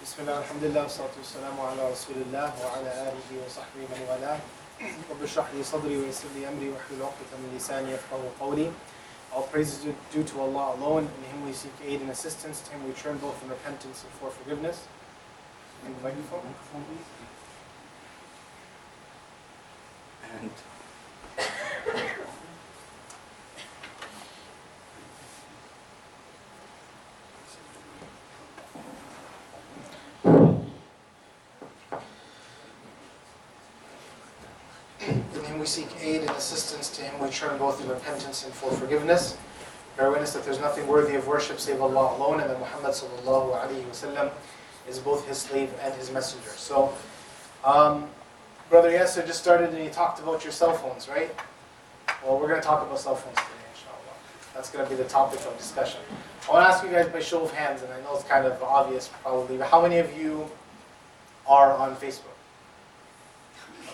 بسم الله الحمد لله والصلاة والسلام على رسول الله وعلى آله وصحبه من والاه. رب اشرح لي صدري ويسر لي أمري واحلل عقدة من لساني يفقهوا قولي. All praises are due to Allah alone. In Him we seek aid and assistance. To Him we turn both in repentance and for forgiveness. And the microphone, please. And In Him we seek aid and assistance. To Him we turn both in repentance and for forgiveness. Bear witness that there's nothing worthy of worship save Allah alone, and that Muhammad sallallahu alaihi wasallam is both His slave and His messenger. So, Brother Yasser just started and he talked about your cell phones, right? Well, we're going to talk about cell phones today, inshallah. That's going to be the topic of discussion. I want to ask you guys by show of hands, and I know it's kind of obvious probably, but how many of you are on Facebook?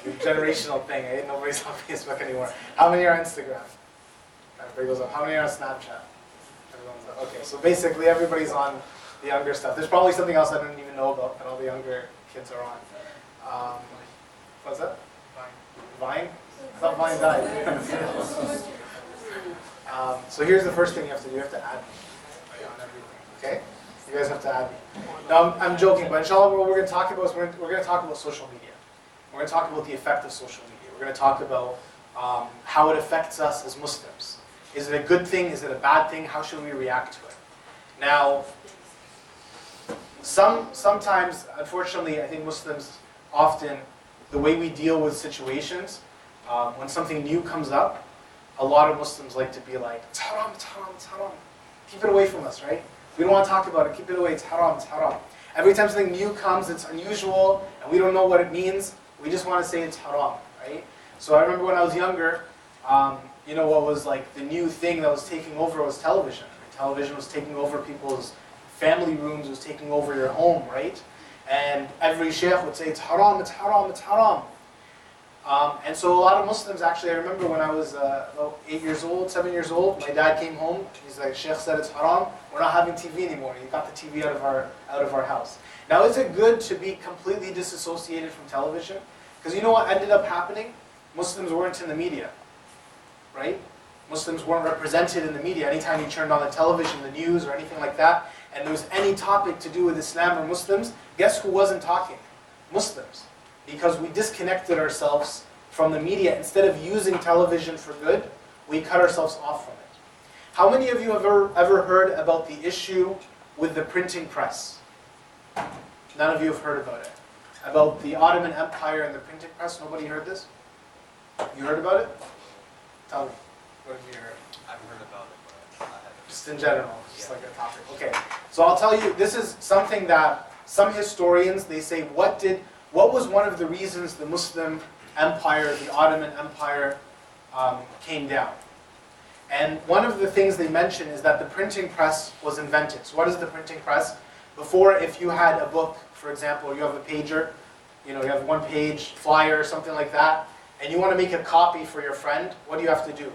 The generational thing, eh? Nobody's on Facebook anymore. How many are on Instagram? Everybody goes up. How many are on Snapchat? Everyone's up. Okay, so basically everybody's on the younger stuff. There's probably something else I don't even know about that all the younger kids are on. What's that? Vine? I thought Vine died. So here's the first thing you have to do. You have to add me on everything, okay? You guys have to add me. Now, I'm joking, but inshallah what we're going to talk about is we're going to talk about social media. We're going to talk about the effect of social media. We're going to talk about how it affects us as Muslims. Is it a good thing? Is it a bad thing? How should we react to it? Now, sometimes, unfortunately, I think Muslims often, the way we deal with situations, when something new comes up, a lot of Muslims like to be like, it's haram, it's haram, it's haram. Keep it away from us, right? We don't want to talk about it. Keep it away. It's haram, it's haram. Every time something new comes, it's unusual, and we don't know what it means, we just want to say it's haram, right? So I remember when I was younger, you know what was like the new thing that was taking over was television. Television was taking over people's family rooms, was taking over your home, right? And every sheikh would say, it's haram, it's haram, it's haram. And so a lot of Muslims, actually, I remember when I was about 8 years old, 7 years old, my dad came home, he's like, Sheikh said it's haram, we're not having TV anymore. He got the TV out of our house. Now, is it good to be completely disassociated from television? Because you know what ended up happening? Muslims weren't in the media, right? Muslims weren't represented in the media. Anytime you turned on the television, the news, or anything like that, and there was any topic to do with Islam or Muslims, guess who wasn't talking? Muslims. Because we disconnected ourselves from the media. Instead of using television for good, we cut ourselves off from it. How many of you have ever heard about the issue with the printing press? None of you have heard about it. About the Ottoman Empire and the printing press? Nobody heard this? You heard about it? Tell me. What have you heard? I've heard about it, but I haven't. Just in general, just like a topic. Okay, so I'll tell you, this is something that some historians, they say, what was one of the reasons the Muslim Empire, the Ottoman Empire, came down? And one of the things they mention is that the printing press was invented. So what is the printing press? Before, if you had a book, for example, you have a pager, you know, you have one page flyer or something like that, and you want to make a copy for your friend, what do you have to do?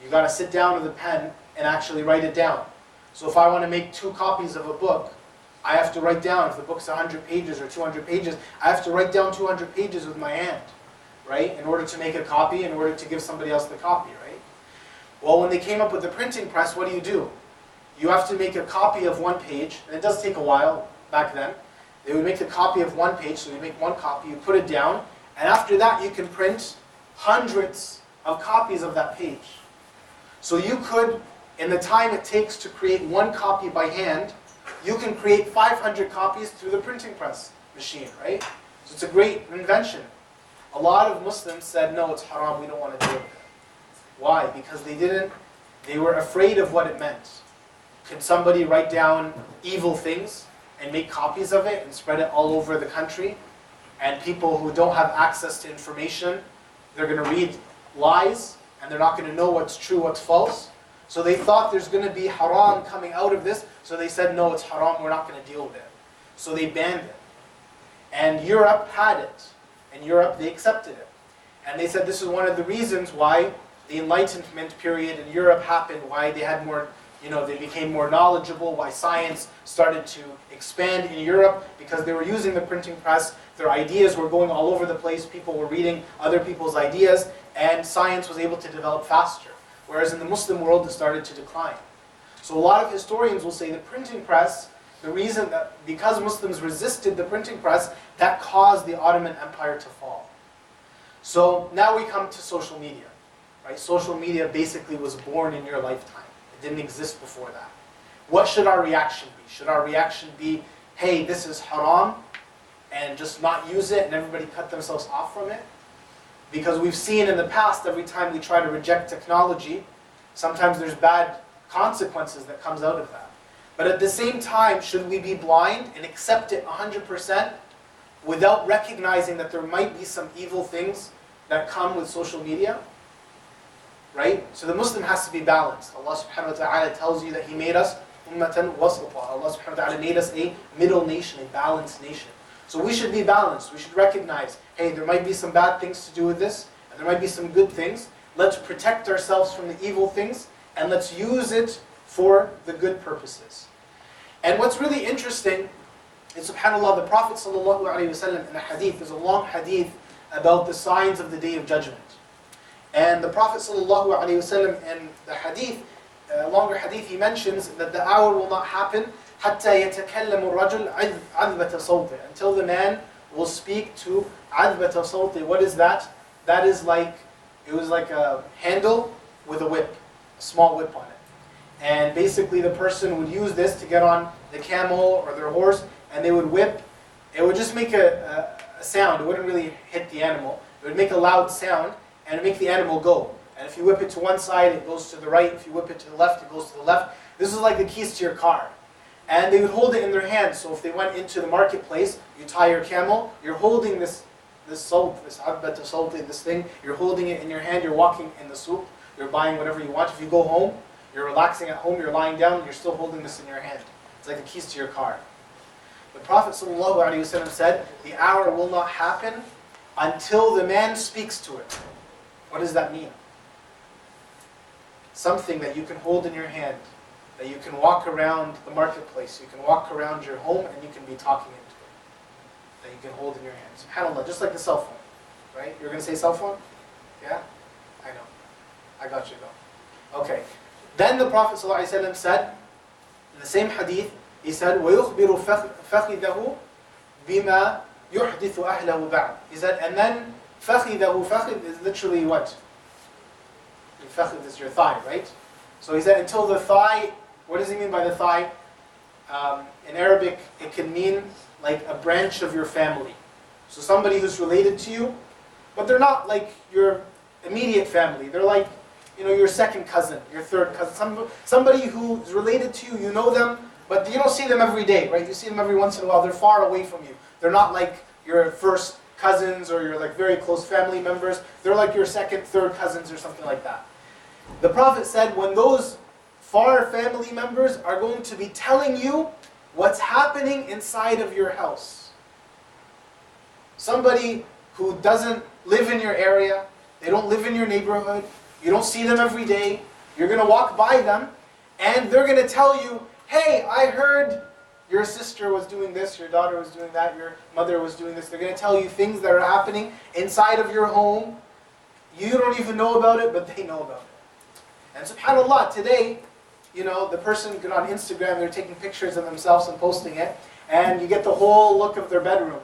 You got to sit down with a pen and actually write it down. So if I want to make 2 copies of a book, I have to write down, if the book's 100 pages or 200 pages, I have to write down 200 pages with my hand, right? In order to make a copy, in order to give somebody else the copy, right? Well, when they came up with the printing press, what do? You have to make a copy of 1 page, and it does take a while back then. They would make a copy of 1 page, so you make 1 copy, you put it down, and after that you can print hundreds of copies of that page. So you could, in the time it takes to create 1 copy by hand, you can create 500 copies through the printing press machine, right? So it's a great invention. A lot of Muslims said, no, it's haram, we don't want to deal with it. Why? Because they were afraid of what it meant. Could somebody write down evil things and make copies of it and spread it all over the country? And people who don't have access to information, they're going to read lies, and they're not going to know what's true, what's false. So they thought there's going to be haram coming out of this, so they said, no, it's haram, we're not going to deal with it. So they banned it. And Europe had it. In Europe, they accepted it. And they said this is one of the reasons why the Enlightenment period in Europe happened, why they had more they became more knowledgeable, why science started to expand in Europe, because they were using the printing press. Their ideas were going all over the place. People were reading other people's ideas, and science was able to develop faster. Whereas in the Muslim world, it started to decline. So a lot of historians will say the printing press, the reason that because Muslims resisted the printing press, that caused the Ottoman Empire to fall. So now we come to social media. Right? Social media basically was born in your lifetime. It didn't exist before that. What should our reaction be? Should our reaction be, hey, this is haram, and just not use it and everybody cut themselves off from it? Because we've seen in the past, every time we try to reject technology, sometimes there's bad consequences that comes out of that. But at the same time, should we be blind and accept it 100% without recognizing that there might be some evil things that come with social media? Right? So the Muslim has to be balanced. Allah subhanahu wa ta'ala tells you that He made us ummatan wasata. Allah subhanahu wa ta'ala made us a middle nation, a balanced nation. So we should be balanced. We should recognize, hey, there might be some bad things to do with this, and there might be some good things. Let's protect ourselves from the evil things, and let's use it for the good purposes. And what's really interesting is, subhanAllah, the Prophet ﷺ in a hadith, there's a long hadith about the signs of the Day of Judgment. And the Prophet ﷺ in the hadith, longer hadith, he mentions that the hour will not happen حَتَّى يَتَكَلَّمُ الرَّجُلْ عَذْبَةَ صَوْتِهِ, until the man will speak to عَذْبَةَ صَوْتِهِ. What is that? That is like, it was like a handle with a whip, a small whip on it. And basically the person would use this to get on the camel or their horse, and they would whip. It would just make a sound. It wouldn't really hit the animal. It would make a loud sound, and it would make the animal go. And if you whip it to one side, it goes to the right. If you whip it to the left, it goes to the left. This is like the keys to your car. And they would hold it in their hands. So if they went into the marketplace, you tie your camel, you're holding this salt, this abbat salt, this thing, you're holding it in your hand, you're walking in the souk, you're buying whatever you want. If you go home, you're relaxing at home, you're lying down, you're still holding this in your hand. It's like the keys to your car. The Prophet ﷺ said, the hour will not happen until the man speaks to it. What does that mean? Something that you can hold in your hand, that you can walk around the marketplace, you can walk around your home, and you can be talking into it. That you can hold in your hand. SubhanAllah, just like the cell phone. Right? You're going to say cell phone? Yeah? I know. I got you though. Okay. Then the Prophet ﷺ said, in the same hadith, he said, وَيُخْبِرُ فَخِذَهُ بِمَا يُحْدِثُ أَهْلَهُ بَعْدِ. He said, and then فَخِذَهُ, fakhid is literally what? Fakhid is your thigh, right? So he said, until the thigh, what does he mean by the thigh? In Arabic, it can mean like a branch of your family. So somebody who's related to you, but they're not like your immediate family. They're like, your second cousin, your third cousin, somebody who's related to you, you know them, but you don't see them every day, right? You see them every once in a while. They're far away from you. They're not like your first cousins or your like very close family members. They're like your second, third cousins or something like that. The Prophet said, when those far family members are going to be telling you what's happening inside of your house. Somebody who doesn't live in your area, they don't live in your neighborhood, you don't see them every day, you're going to walk by them, and they're going to tell you, hey, I heard your sister was doing this, your daughter was doing that, your mother was doing this. They're going to tell you things that are happening inside of your home. You don't even know about it, but they know about it. And subhanAllah, today, the person can on Instagram, they're taking pictures of themselves and posting it, and you get the whole look of their bedroom.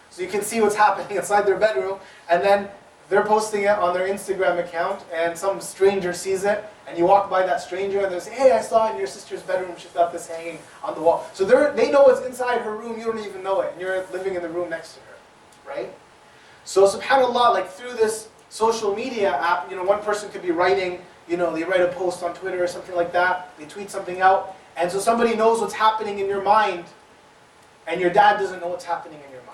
So you can see what's happening inside their bedroom, and then they're posting it on their Instagram account, and some stranger sees it, and you walk by that stranger, and they say, hey, I saw it in your sister's bedroom, she's got this hanging on the wall. So they know what's inside her room, you don't even know it, and you're living in the room next to her, right? So subhanAllah, like through this social media app, one person could be writing, they write a post on Twitter or something like that, they tweet something out, and so somebody knows what's happening in your mind, and your dad doesn't know what's happening in your mind.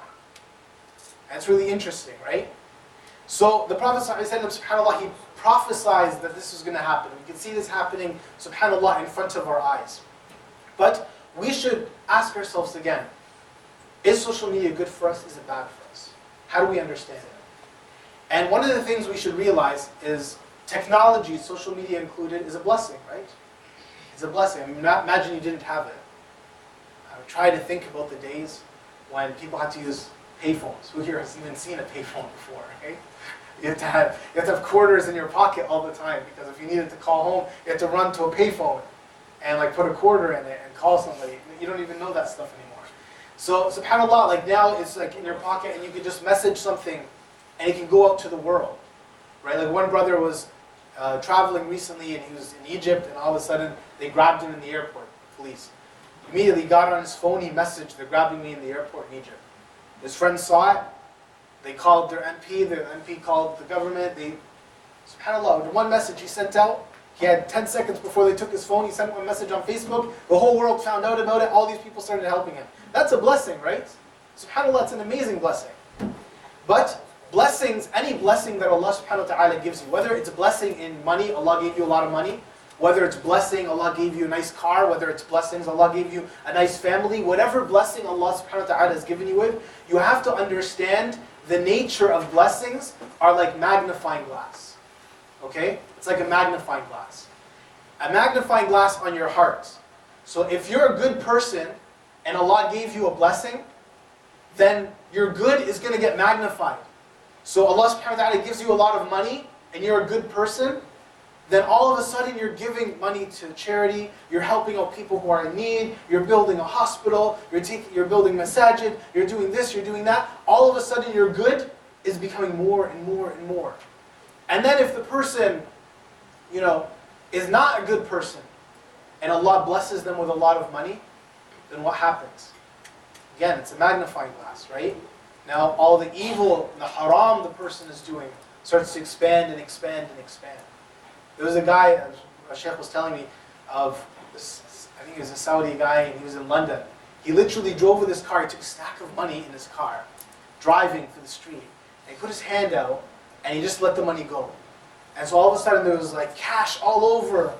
And it's really interesting, right? So the Prophet ﷺ, subhanAllah, he prophesied that this was going to happen. We can see this happening, subhanAllah, in front of our eyes. But we should ask ourselves again, is social media good for us? Is it bad for us? How do we understand it? And one of the things we should realize is technology, social media included, is a blessing, right? It's a blessing. I mean, imagine you didn't have it. I would try to think about the days when people had to use payphones. Who here has even seen a payphone before, right? You have to have quarters in your pocket all the time, because if you needed to call home, you had to run to a payphone and like put a quarter in it and call somebody. You don't even know that stuff anymore. So subhanAllah, like now it's like in your pocket and you can just message something and it can go out to the world, right? Like one brother was traveling recently and he was in Egypt, and all of a sudden they grabbed him in the airport, police. Immediately got on his phone, he messaged, they're grabbing me in the airport in Egypt. His friends saw it, they called their MP called the government. SubhanAllah, the one message he sent out, he had 10 seconds before they took his phone, he sent one message on Facebook, the whole world found out about it, all these people started helping him. That's a blessing, right? SubhanAllah, it's an amazing blessing. But blessings, any blessing that Allah subhanahu wa ta'ala gives you, whether it's a blessing in money, Allah gave you a lot of money, whether it's blessing, Allah gave you a nice car, whether it's blessings, Allah gave you a nice family, whatever blessing Allah subhanahu wa ta'ala has given you with, you have to understand the nature of blessings are like magnifying glass. Okay? It's like a magnifying glass. A magnifying glass on your heart. So if you're a good person and Allah gave you a blessing, then your good is going to get magnified. So Allah subhanahu wa ta'ala gives you a lot of money and you're a good person, then all of a sudden you're giving money to charity, you're helping out people who are in need, you're building a hospital, you're building masajid, you're doing this, you're doing that. All of a sudden your good is becoming more and more and more. And then if the person, is not a good person, and Allah blesses them with a lot of money, then what happens? Again, it's a magnifying glass, right? Now all the evil, the haram the person is doing starts to expand and expand and expand. There was a guy, a sheikh was telling me of, this, I think he was a Saudi guy, and he was in London. He literally drove with his car, he took a stack of money in his car, driving through the street, and he put his hand out, and he just let the money go. And so all of a sudden there was like cash all over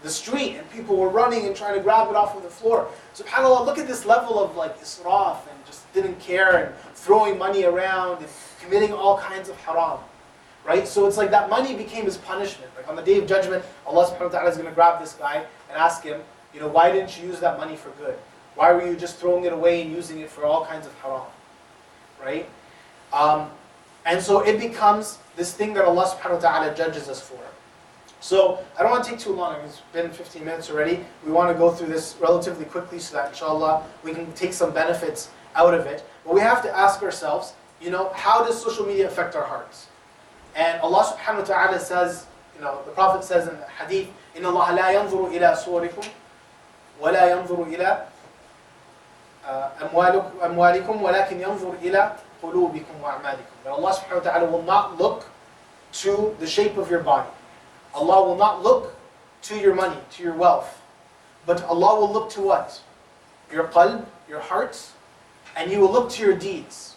the street, and people were running and trying to grab it off of the floor. SubhanAllah, look at this level of like israf, and just didn't care, and throwing money around, and committing all kinds of haram. Right? So it's like that money became his punishment. Like on the Day of Judgment, Allah subhanahu wa ta'ala is going to grab this guy and ask him, why didn't you use that money for good? Why were you just throwing it away and using it for all kinds of haram? Right? And so it becomes this thing that Allah subhanahu wa ta'ala judges us for. So I don't want to take too long. It's been 15 minutes already. We want to go through this relatively quickly so that inshallah we can take some benefits out of it. But we have to ask ourselves, how does social media affect our hearts? And Allah subhanahu wa ta'ala says, the Prophet says in the hadith, إِنَّ اللَّهَ لَا يَنْظُرُ إِلَىٰ صُوَرِكُمْ وَلَا يَنْظُرُ إِلَىٰ أَمْوَالِكُمْ وَلَكِنْ يَنْظُرُ إِلَىٰ قُلُوبِكُمْ وَأَعْمَالِكُمْ. That Allah subhanahu wa ta'ala will not look to the shape of your body. Allah will not look to your money, to your wealth. But Allah will look to what? Your qalb, your hearts, and He will look to your deeds.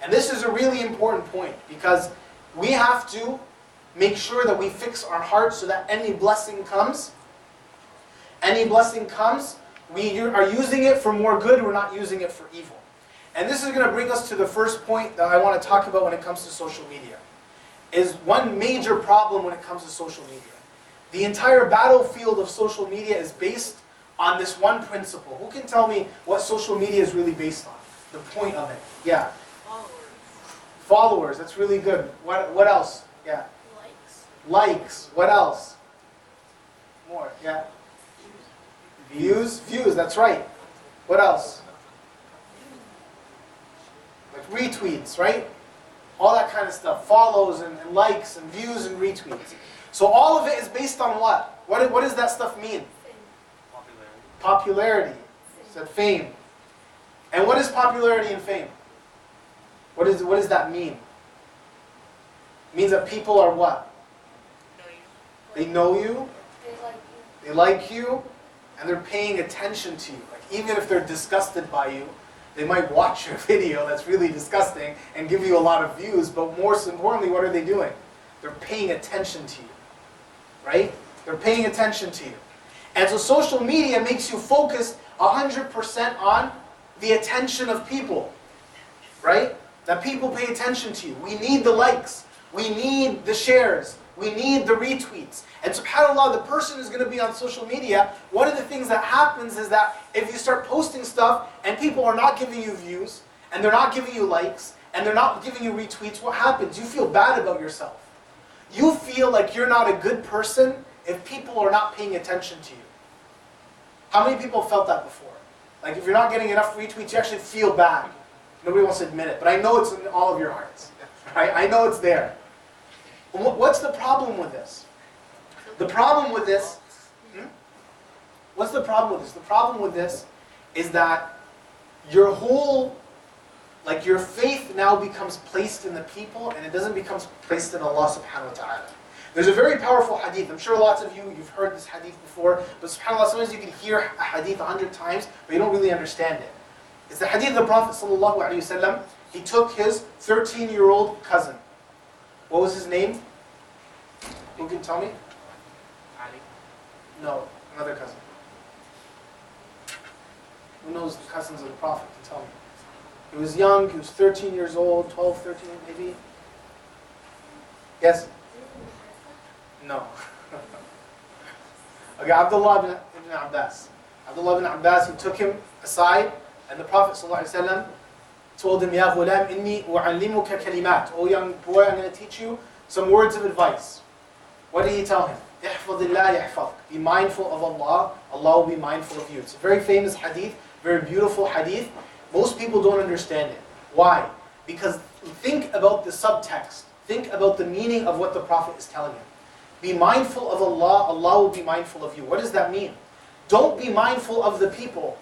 And this is a really important point, because we have to make sure that we fix our hearts so that any blessing comes, we are using it for more good, we're not using it for evil. And this is going to bring us to the first point that I want to talk about when it comes to social media. Is one major problem when it comes to social media. The entire battlefield of social media is based on this one principle. Who can tell me what social media is really based on? The point of it. Yeah. Followers, that's really good. What else? Yeah. Likes. What else? More. Yeah. Views, that's right. What else? Like retweets, right? All that kind of stuff. Follows and likes and views and retweets. So all of it is based on what? What does that stuff mean? Popularity. Said fame. And what is popularity and fame? What does that mean? It means that people are what? They know you. They like you. And they're paying attention to you. Like, even if they're disgusted by you, they might watch your video that's really disgusting and give you a lot of views, but more importantly, what are they doing? They're paying attention to you. Right? They're paying attention to you. And so social media makes you focus 100% on the attention of people. Right? That people pay attention to you. We need the likes. We need the shares. We need the retweets. And subhanAllah, the person who's going to be on social media, one of the things that happens is that if you start posting stuff and people are not giving you views, and they're not giving you likes, and they're not giving you retweets, what happens? You feel bad about yourself. You feel like you're not a good person if people are not paying attention to you. How many people have felt that before? Like if you're not getting enough retweets, you actually feel bad. Nobody wants to admit it, but I know it's in all of your hearts. Right? I know it's there. What's the problem with this? The problem with this, what's the problem with this? The problem with this is that your whole, like your faith now becomes placed in the people and it doesn't become placed in Allah subhanahu wa ta'ala. There's a very powerful hadith. I'm sure lots of you've heard this hadith before, but subhanAllah, sometimes you can hear a hadith 100 times, but you don't really understand it. It's the hadith of the Prophet sallallahu alaihi wasallam. He took his 13-year-old cousin. What was his name? Who can tell me? Ali. No, another cousin. Who knows the cousins of the Prophet? Can tell me. He was young, he was 13 years old, 12, 13 maybe. Yes? No. Okay, Abdullah ibn Abbas. Abdullah ibn Abbas, he took him aside, and the Prophet ﷺ told him, Ya ghulam, inni u'allimuka kalimat. Oh young boy, I'm going to teach you some words of advice. What did he tell him? Ihfadillah yahfadk. Be mindful of Allah, Allah will be mindful of you. It's a very famous hadith, very beautiful hadith. Most people don't understand it. Why? Because think about the subtext. Think about the meaning of what the Prophet is telling him. Be mindful of Allah, Allah will be mindful of you. What does that mean? Don't be mindful of the people.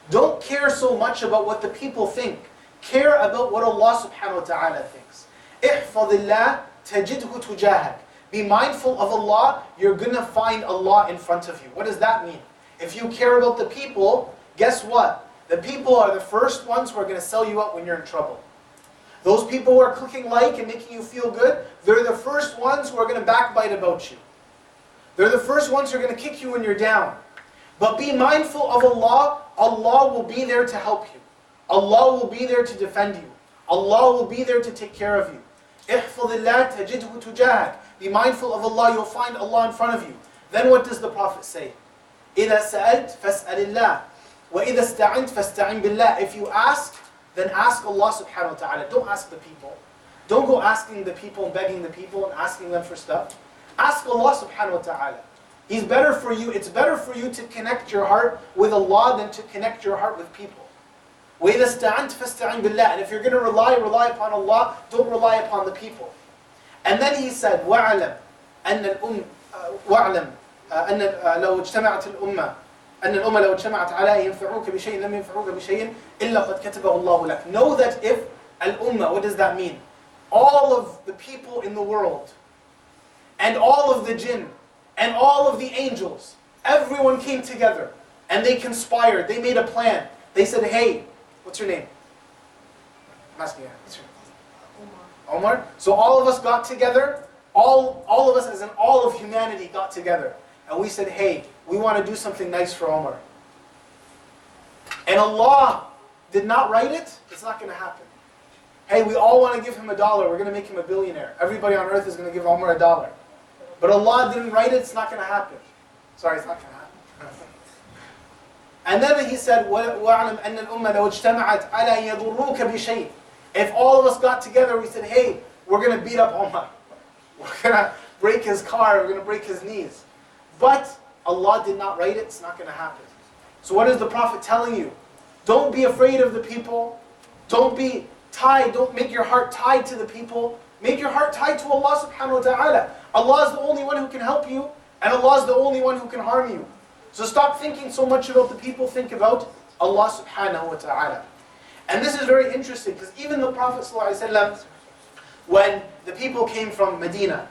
Don't care so much about what the people think. Care about what Allah subhanahu wa ta'ala thinks. Ihfadillah tajidhu tujahak. Be mindful of Allah, you're going to find Allah in front of you. What does that mean? If you care about the people, guess what? The people are the first ones who are going to sell you out when you're in trouble. Those people who are clicking like and making you feel good, they're the first ones who are going to backbite about you. They're the first ones who are going to kick you when you're down. But be mindful of Allah, Allah will be there to help you. Allah will be there to defend you. Allah will be there to take care of you. Ihfadillah tajidhu tujahak. Be mindful of Allah, you'll find Allah in front of you. Then what does the Prophet say? إِذَا سَأَلْتَ فَاسْأَلِ اللَّهِ وَإِذَا اسْتَعِنْتَ فَاسْتَعِنْ بِاللَّهِ. If you ask, then ask Allah subhanahu wa ta'ala. Don't ask the people. Don't go asking the people and begging the people and asking them for stuff. Ask Allah subhanahu wa ta'ala. He's better for you. It's better for you to connect your heart with Allah than to connect your heart with people. وَإِذَا اسْتَعِنْتَ فَاسْتَعِنْ بِاللَّهِ. And if you're going to rely upon Allah, don't rely upon the people. And then he said, وَعْلَمْ أَنَّ لَوْ اجْتَمَعَتِ الْأُمَّةِ أن الأمة لو اجتمعت على ينفعوك بشيء لم ينفعوك بشيء إلا قد كتبه الله لك. Know that if al-ummah, what does that mean? All of the people in the world, and all of the jinn, and all of the angels, everyone came together, and they conspired, they made a plan. They said, hey, what's your name? I'm asking you, what's your name? Omar. So all of us got together, all of us as in all of humanity got together. And we said, hey, we want to do something nice for Omar. And Allah did not write it, it's not going to happen. Hey, we all want to give him $1, we're going to make him a billionaire. Everybody on earth is going to give Omar $1. But Allah didn't write it, it's not going to happen. Sorry, it's not going to happen. And then he said, وَاعْلَمْ أَنَّ الْأُمَّةَ لَوْ اجْتَمَعَتْ عَلَى يَضُرُّوكَ بِشَيْءٍ. If all of us got together, we said, hey, we're going to beat up Omar. We're going to break his car, we're going to break his knees. But Allah did not write it, it's not going to happen. So what is the Prophet telling you? Don't be afraid of the people. Don't be tied, don't make your heart tied to the people. Make your heart tied to Allah subhanahu wa ta'ala. Allah is the only one who can help you, and Allah is the only one who can harm you. So stop thinking so much about the people, think about Allah subhanahu wa ta'ala. And this is very interesting, because even the Prophet ﷺ, when the people came from Medina,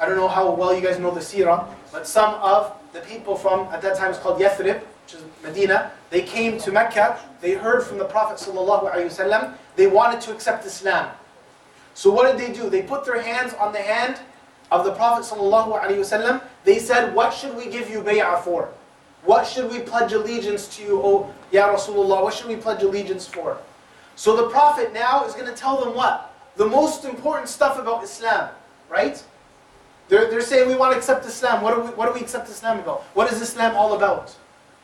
I don't know how well you guys know the seerah, but some of the people from, at that time it's called Yathrib, which is Medina, they came to Mecca, they heard from the Prophet ﷺ, they wanted to accept Islam. So what did they do? They put their hands on the hand of the Prophet ﷺ. They said, what should we give you bay'ah for? What should we pledge allegiance to you, O Ya Rasulullah? What should we pledge allegiance for? So the Prophet now is going to tell them what? The most important stuff about Islam, right? They're saying we want to accept Islam. What do we accept Islam about? What is Islam all about?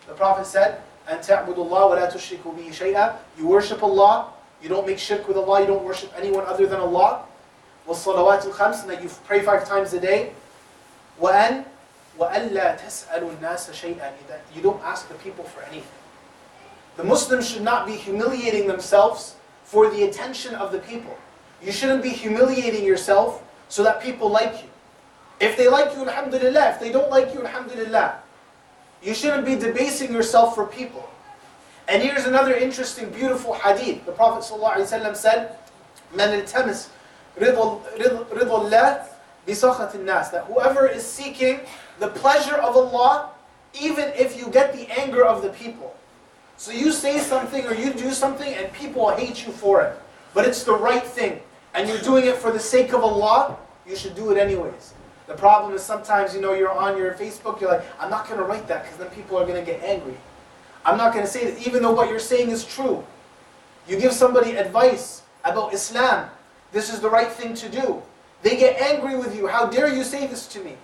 The Prophet said, أَن تَعْبُدُ اللَّهَ وَلَا تُشْرِكُوا بِهِ شَيْئًا. You worship Allah, you don't make shirk with Allah, you don't worship anyone other than Allah. وَالصَّلَوَاتِ الْخَمْسِ, and that you pray 5 times a day. وَأَلَّا تَسْأَلُوا النَّاسَ شَيْئًا, that you don't ask the people for anything. The Muslims should not be humiliating themselves for the attention of the people. You shouldn't be humiliating yourself so that people like you. If they like you, alhamdulillah. If they don't like you, alhamdulillah. You shouldn't be debasing yourself for people. And here's another interesting, beautiful hadith. The Prophet ﷺ said, مَنْ الْتَمِسْ رِضَى اللَّهِ بِسَخَةِ النَّاسِ, that whoever is seeking the pleasure of Allah, even if you get the anger of the people. So you say something or you do something and people hate you for it. But it's the right thing. And you're doing it for the sake of Allah, you should do it anyways. The problem is sometimes, you're on your Facebook, you're like, I'm not going to write that because then people are going to get angry. I'm not going to say that even though what you're saying is true. You give somebody advice about Islam. This is the right thing to do. They get angry with you. How dare you say this to me?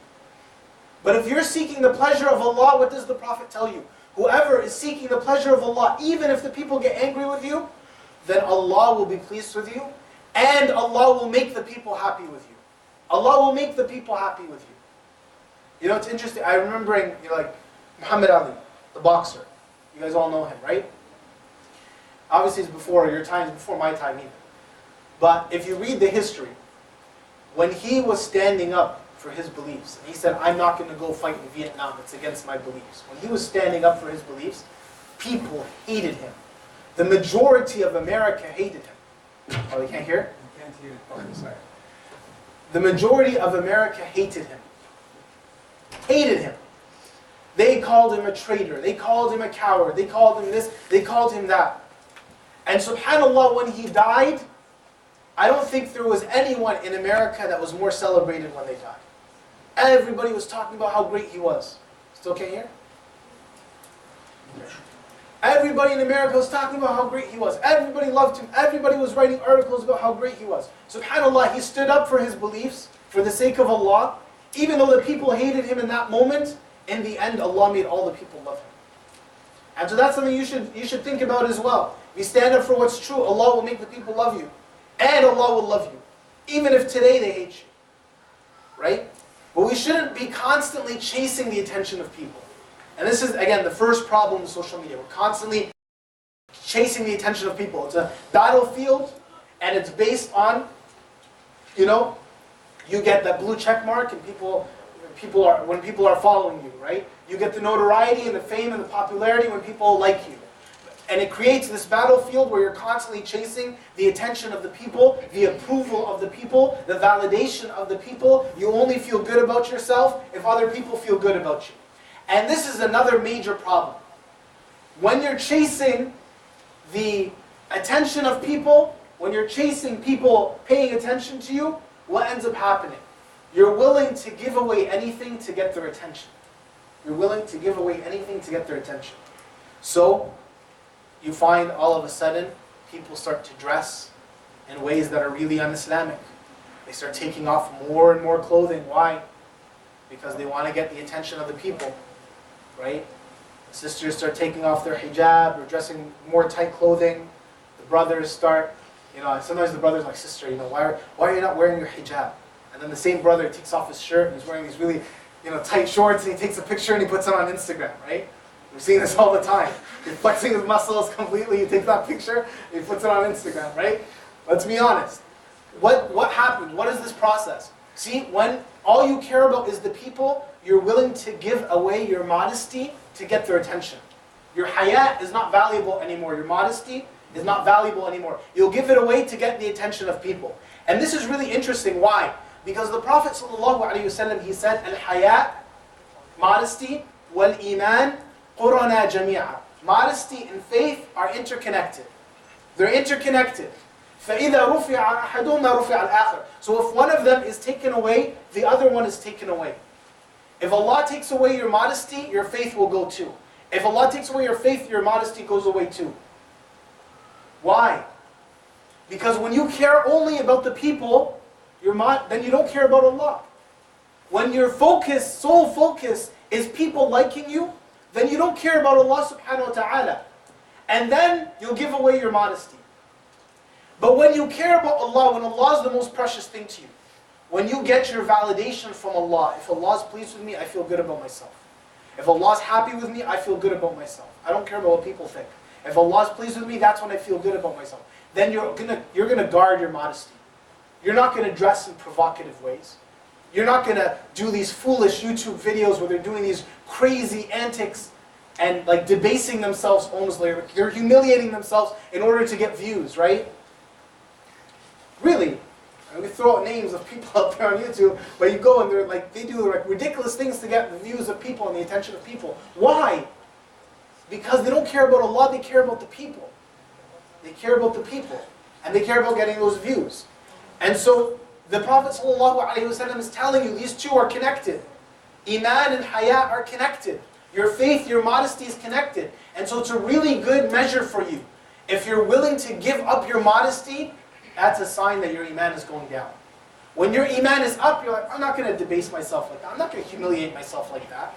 But if you're seeking the pleasure of Allah, what does the Prophet tell you? Whoever is seeking the pleasure of Allah, even if the people get angry with you, then Allah will be pleased with you, and Allah will make the people happy with you. Allah will make the people happy with you. It's interesting. I'm remembering, Muhammad Ali, the boxer. You guys all know him, right? Obviously it's before your time, before my time even. But if you read the history, when he was standing up for his beliefs, and he said, I'm not going to go fight in Vietnam, it's against my beliefs. When he was standing up for his beliefs, people hated him. The majority of America hated him. Oh, you can't hear? You can't hear. Oh, I'm sorry. The majority of America hated him. Hated him. They called him a traitor. They called him a coward. They called him this. They called him that. And subhanAllah, when he died, I don't think there was anyone in America that was more celebrated when they died. Everybody was talking about how great he was. Still can't hear? Everybody in America was talking about how great he was. Everybody loved him. Everybody was writing articles about how great he was. SubhanAllah, he stood up for his beliefs for the sake of Allah. Even though the people hated him in that moment, in the end, Allah made all the people love him. And so that's something you should think about as well. If you stand up for what's true, Allah will make the people love you. And Allah will love you. Even if today they hate you. Right? But we shouldn't be constantly chasing the attention of people. And this is, again, the first problem with social media. We're constantly chasing the attention of people. It's a battlefield, and it's based on, you get that blue check mark, and when people are following you, right? You get the notoriety and the fame and the popularity when people like you. And it creates this battlefield where you're constantly chasing the attention of the people, the approval of the people, the validation of the people. You only feel good about yourself if other people feel good about you. And this is another major problem. When you're chasing the attention of people, when you're chasing people paying attention to you, what ends up happening? You're willing to give away anything to get their attention. You're willing to give away anything to get their attention. So, you find all of a sudden, people start to dress in ways that are really un-Islamic. They start taking off more and more clothing. Why? Because they want to get the attention of the people. Right? The sisters start taking off their hijab or dressing more tight clothing. The brothers start, sometimes the brother's like, sister, why are you not wearing your hijab? And then the same brother takes off his shirt and he's wearing these really, tight shorts, and he takes a picture and he puts it on Instagram, right? We're seeing this all the time. He's flexing his muscles completely, he takes that picture, and he puts it on Instagram, right? Let's be honest. What happened? What is this process? See, when all you care about is the people, you're willing to give away your modesty to get their attention. Your hayat is not valuable anymore. Your modesty is not valuable anymore. You'll give it away to get the attention of people. And this is really interesting. Why? Because the Prophet ﷺ, he said, Al-hayat, modesty, wal-iman, qurana jami'a. Modesty and faith are interconnected. They're interconnected. فَإِذَا رُفِعَ أَحَدُهُمَا رُفِعَ الْآخَرُ. So if one of them is taken away, the other one is taken away. If Allah takes away your modesty, your faith will go too. If Allah takes away your faith, your modesty goes away too. Why? Because when you care only about the people, then you don't care about Allah. When your focus, sole focus, is people liking you, then you don't care about Allah subhanahu wa ta'ala. And then you'll give away your modesty. But when you care about Allah, when Allah is the most precious thing to you, when you get your validation from Allah, if Allah is pleased with me, I feel good about myself. If Allah is happy with me, I feel good about myself. I don't care about what people think. If Allah is pleased with me, that's when I feel good about myself. Then you're gonna guard your modesty. You're not gonna dress in provocative ways. You're not gonna do these foolish YouTube videos where they're doing these crazy antics and like debasing themselves almost like they're humiliating themselves in order to get views, right? Really. We throw out names of people out there on YouTube, but you go and they do like ridiculous things to get the views of people and the attention of people. Why? Because they don't care about Allah, they care about the people. They care about the people. And they care about getting those views. And so the Prophet ﷺ is telling you these two are connected. Iman and haya are connected. Your faith, your modesty is connected. And so it's a really good measure for you. If you're willing to give up your modesty, that's a sign that your iman is going down. When your iman is up, you're like, I'm not going to debase myself like that. I'm not going to humiliate myself like that.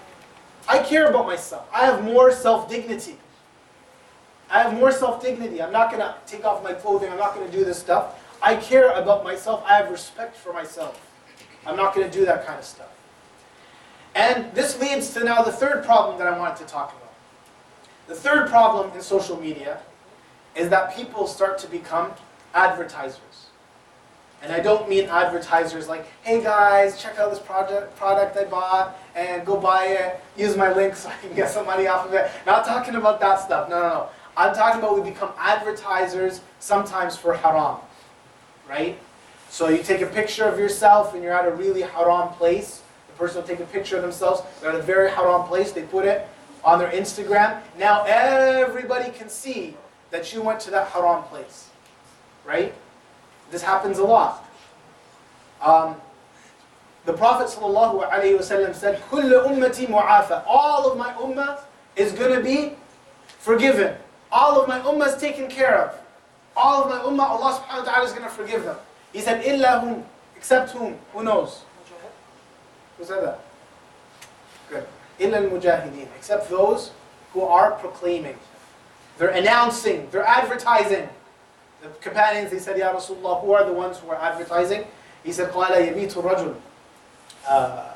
I care about myself. I have more self-dignity. I have more self-dignity. I'm not going to take off my clothing. I'm not going to do this stuff. I care about myself. I have respect for myself. I'm not going to do that kind of stuff. And this leads to now the third problem that I wanted to talk about. The third problem in social media is that people start to become advertisers. And I don't mean advertisers like, hey guys, check out this product I bought and go buy it, use my link so I can get some money off of it. Not talking about that stuff, no. I'm talking about we become advertisers sometimes for haram, right? So you take a picture of yourself and you're at a really haram place. The person will take a picture of themselves, they're at a very haram place, they put it on their Instagram. Now everybody can see that you went to that haram place. Right? This happens a lot. The Prophet ﷺ said, كُلُّ أُمَّتِي مُعَافَى. All of my ummah is going to be forgiven. All of my ummah is taken care of. All of my ummah, Allah subhanahu wa ta'ala is going to forgive them. He said, إِلَّا هُمْ. Except whom? Who knows? Who said that? Good. إِلَّا الْمُجَاهِدِينَ. Except those who are proclaiming. They're announcing. They're advertising. The companions, they said, Ya Rasulullah, who are the ones who are advertising? He said, قَالَ يَبِيتُ الرَّجُلُ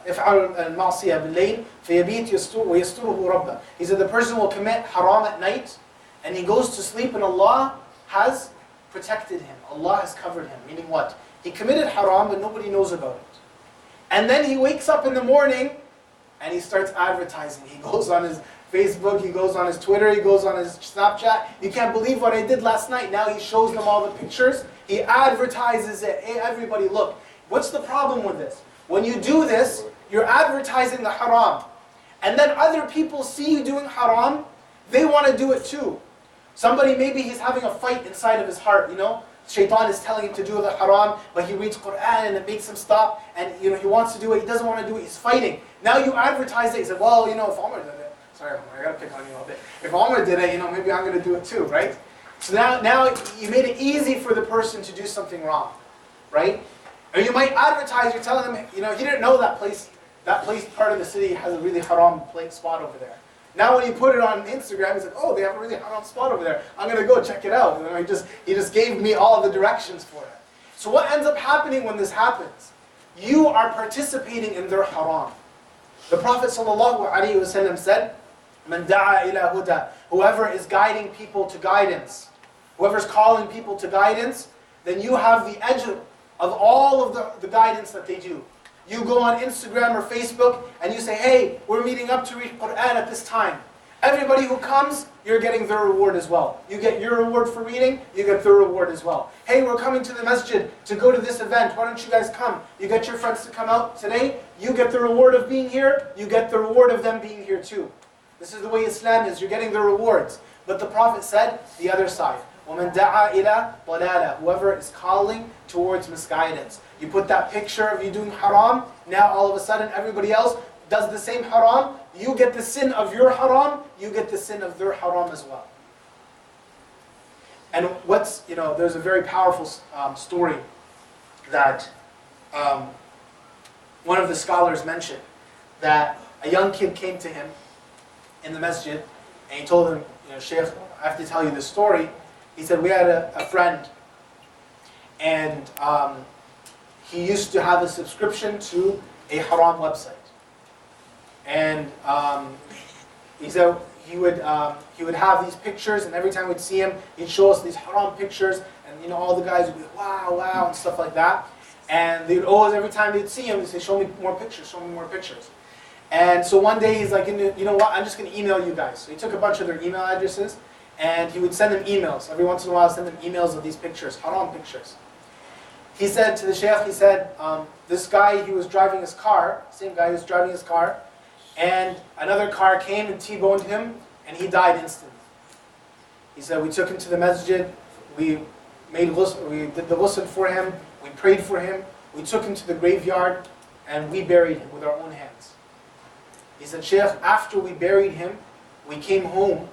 اِفْعَلُ الْمَعْصِيَةَ بِاللَّيْلِ فَيَبِيتُ وَيَسْتُرُهُ رَبَّهُ. He said, the person will commit haram at night, and he goes to sleep, and Allah has protected him. Allah has covered him. Meaning what? He committed haram, but nobody knows about it. And then he wakes up in the morning, and he starts advertising. He goes on his Facebook, he goes on his Twitter, he goes on his Snapchat. You can't believe what I did last night. Now he shows them all the pictures. He advertises it. Hey, everybody, look. What's the problem with this? When you do this, you're advertising the haram. And then other people see you doing haram, they want to do it too. Somebody, maybe he's having a fight inside of his heart, you know? Shaitan is telling him to do the haram, but he reads Quran and it makes him stop. And he wants to do it, he doesn't want to do it, he's fighting. Now you advertise it, he said, well, if Omar did it, sorry, I gotta pick on you a bit. If Omar did it, maybe I'm gonna do it too, right? So now you made it easy for the person to do something wrong, right? Or you might advertise, you're telling them, he didn't know that place part of the city has a really haram spot over there. Now when you put it on Instagram, he's like, oh, they have a really haram spot over there. I'm gonna go check it out. And he just gave me all the directions for it. So what ends up happening when this happens? You are participating in their haram. The Prophet ﷺ said, Man da'a ila huda. Whoever is guiding people to guidance, whoever's calling people to guidance, then you have the ajr of all of the guidance that they do. You go on Instagram or Facebook and you say, hey, we're meeting up to read Quran at this time. Everybody who comes, you're getting their reward as well. You get your reward for reading, you get their reward as well. Hey, we're coming to the masjid to go to this event. Why don't you guys come? You get your friends to come out today. You get the reward of being here. You get the reward of them being here too. This is the way Islam is. You're getting the rewards. But the Prophet said the other side. وَمَنْ دَعَى إِلَى ضَلَالَةٍ. Whoever is calling towards misguidance. You put that picture of you doing haram. Now all of a sudden everybody else does the same haram. You get the sin of your haram. You get the sin of their haram as well. And there's a very powerful story that one of the scholars mentioned that a young kid came to him in the masjid, and he told him, Sheikh, I have to tell you this story. He said, we had a friend, and he used to have a subscription to a haram website. And he said he would have these pictures, and every time we'd see him, he'd show us these haram pictures, and all the guys would be like, wow, wow, and stuff like that. And they'd always, every time they'd see him, they'd say, show me more pictures, show me more pictures. And so one day he's like, you know what, I'm just going to email you guys. So he took a bunch of their email addresses, and he would send them emails. Every once in a while, send them emails of these pictures, haram pictures. He said to the sheikh, he said, this guy, he was driving his car, same guy who was driving his car, and another car came and T-boned him, and he died instantly. He said, we took him to the masjid, we did the ghusl for him, we prayed for him, we took him to the graveyard, and we buried him with our own hands. He said, Sheikh, after we buried him, we came home.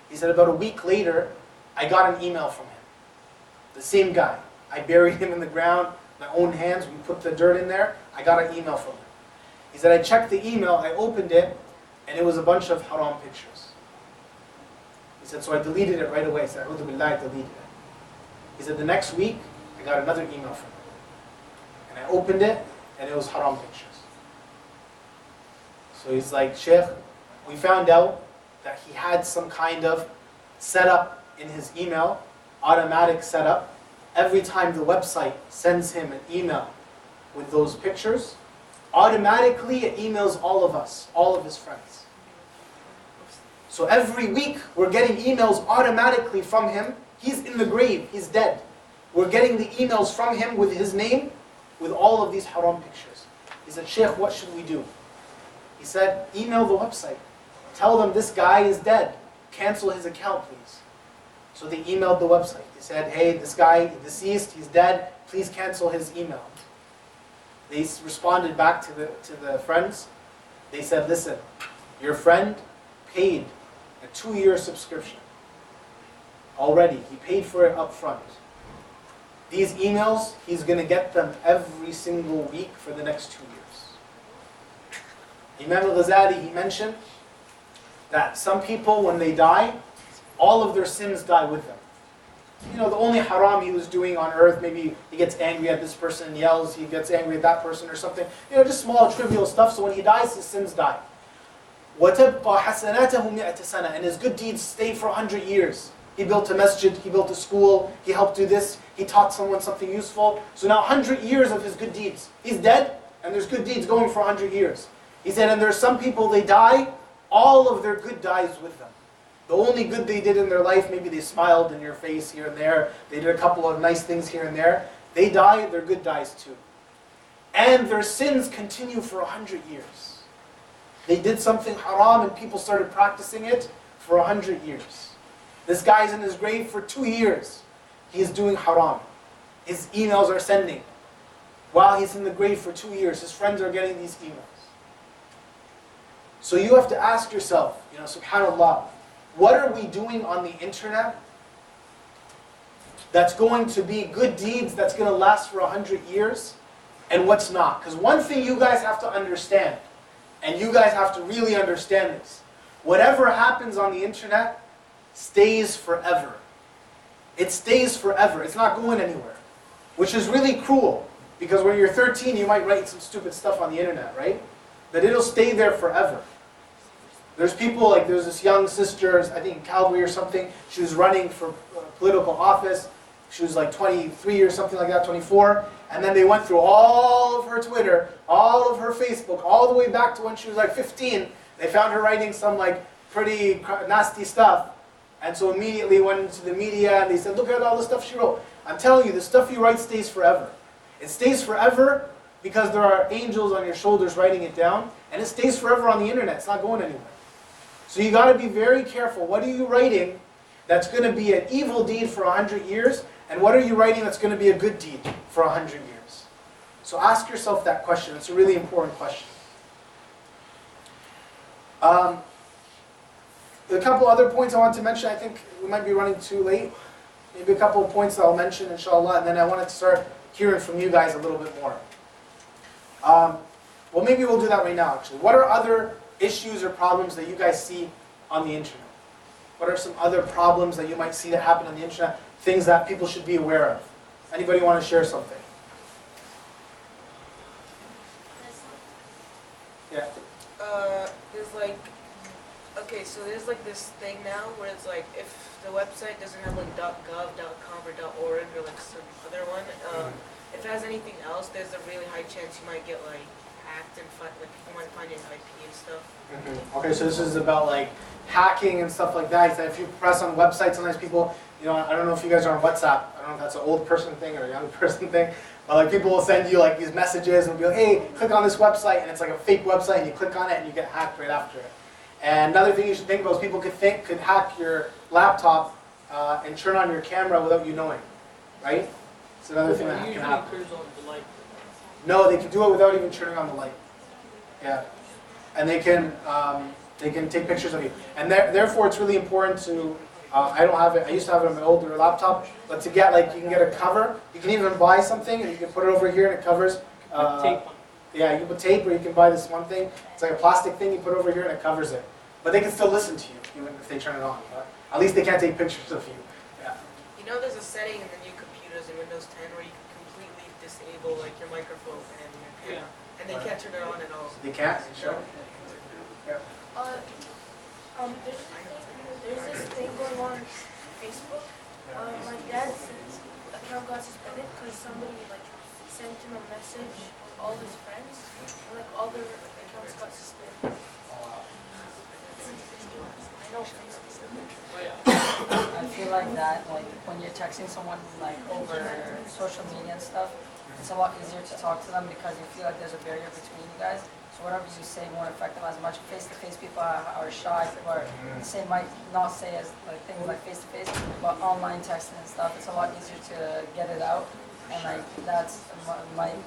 He said, about a week later, I got an email from him. The same guy. I buried him in the ground, my own hands, we put the dirt in there, I got an email from him. He said, I checked the email, I opened it, and it was a bunch of haram pictures. He said, so I deleted it right away. He said, I deleted it. He said, the next week, I got another email from him. And I opened it, and it was haram pictures. So he's like, Sheikh, we found out that he had some kind of setup in his email, automatic setup. Every time the website sends him an email with those pictures, automatically it emails all of us, all of his friends. So every week we're getting emails automatically from him. He's in the grave, he's dead. We're getting the emails from him with his name, with all of these haram pictures. He said, Sheikh, what should we do? He said, email the website. Tell them this guy is dead. Cancel his account, please. So they emailed the website. They said, hey, this guy is deceased, he's dead, please cancel his email. They responded back to the friends. They said, listen, your friend paid a 2-year subscription. Already, he paid for it up front. These emails, he's going to get them every single week for the next 2 years. Imam al-Ghazali, he mentioned that some people, when they die, all of their sins die with them. The only haram he was doing on earth, maybe he gets angry at this person and yells, he gets angry at that person or something. Just small, trivial stuff. So when he dies, his sins die. وَتَبْقَى حَسَنَاتَهُ مِئَةَ سَنَةً. And his good deeds stay for 100 years. He built a masjid, he built a school, he helped do this, he taught someone something useful. So now 100 years of his good deeds. He's dead, and there's good deeds going for 100 years. He said, and there's some people, they die, all of their good dies with them. The only good they did in their life, maybe they smiled in your face here and there, they did a couple of nice things here and there. They die, their good dies too. And their sins continue for 100 years. They did something haram and people started practicing it for 100 years. This guy's in his grave for 2 years. He is doing haram. His emails are sending. While he's in the grave for 2 years, his friends are getting these emails. So you have to ask yourself, subhanAllah, what are we doing on the internet that's going to be good deeds, that's going to last for 100 years, and what's not? Because one thing you guys have to understand, and you guys have to really understand this, whatever happens on the internet stays forever. It stays forever. It's not going anywhere. Which is really cruel, because when you're 13, you might write some stupid stuff on the internet, right? But it'll stay there forever. There's people, like there's this young sister, I think in Calgary or something, she was running for political office. She was like 23 or something like that, 24. And then they went through all of her Twitter, all of her Facebook, all the way back to when she was like 15. They found her writing some like pretty nasty stuff. And so immediately went into the media and they said, look at all the stuff she wrote. I'm telling you, the stuff you write stays forever. It stays forever because there are angels on your shoulders writing it down, and it stays forever on the internet. It's not going anywhere. So you got to be very careful. What are you writing that's going to be an evil deed for 100 years, and what are you writing that's going to be a good deed for 100 years? So ask yourself that question. It's a really important question. A couple other points I want to mention. I think we might be running too late. Maybe a couple of points that I'll mention, inshallah, and then I wanted to start hearing from you guys a little bit more. Well, maybe we'll do that right now, actually. What are other issues or problems that you guys see on the internet? What are some other problems that you might see that happen on the internet? Things that people should be aware of? Anybody want to share something? Yeah. There's like, okay, so there's like this thing now where it's like if the website doesn't have like .gov, .com, or .org or like some other one, if it has anything else, there's a really high chance you might get like hacked and like people might find your IP and stuff. Okay, so this is about like hacking and stuff like that. If you press on websites, sometimes people, I don't know if you guys are on WhatsApp. I don't know if that's an old person thing or a young person thing. But like people will send you like these messages and be like, hey, click on this website, and it's like a fake website, and you click on it and you get hacked right after it. And another thing you should think about is people could hack your laptop and turn on your camera without you knowing, right? It's another thing that can happen. Turns on the light. No, they can do it without even turning on the light. Yeah, and they can take pictures of you, and therefore it's really important to. I don't have it. I used to have it on my older laptop, but to get you can get a cover. You can even buy something and you can put it over here and it covers. Tape. Yeah, you can put tape, or you can buy this one thing. It's like a plastic thing you put over here and it covers it. But they can still listen to you even if they turn it on. But at least they can't take pictures of you. Yeah. There's a setting in the new computers in Windows 10 where you can completely disable like your microphone and your camera, and they can't turn it on at all. They can't. Sure. Yeah. There's this thing going on Facebook. My dad's account got suspended because somebody sent him a message with all his friends, and all their accounts got suspended. I know I feel like that, when you're texting someone over social media and stuff, it's a lot easier to talk to them because you feel like there's a barrier between you guys. So whatever you say won't affect them as much. Face-to-face people are shy, people might not say as things like face-to-face, but online texting and stuff, it's a lot easier to get it out, and that's might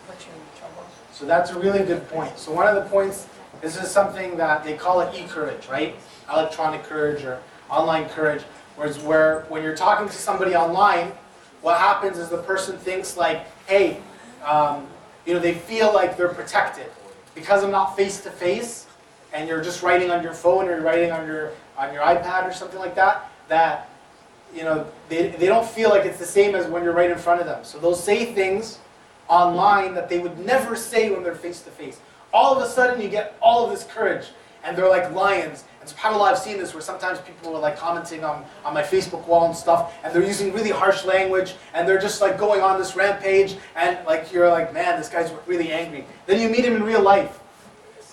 put you in trouble. So that's a really good point. So one of the points, this is something that they call it e-courage, right? Electronic courage or online courage, where when you're talking to somebody online, what happens is the person thinks hey, they feel like they're protected. Because I'm not face-to-face, and you're just writing on your phone or you're writing on your iPad or something like that, they don't feel like it's the same as when you're right in front of them. So they'll say things online that they would never say when they're face-to-face. All of a sudden you get all of this courage, and they're like lions. And subhanAllah, I've seen this where sometimes people are commenting on my Facebook wall and stuff, and they're using really harsh language, and they're just going on this rampage, and you're like, man, this guy's really angry. Then you meet him in real life,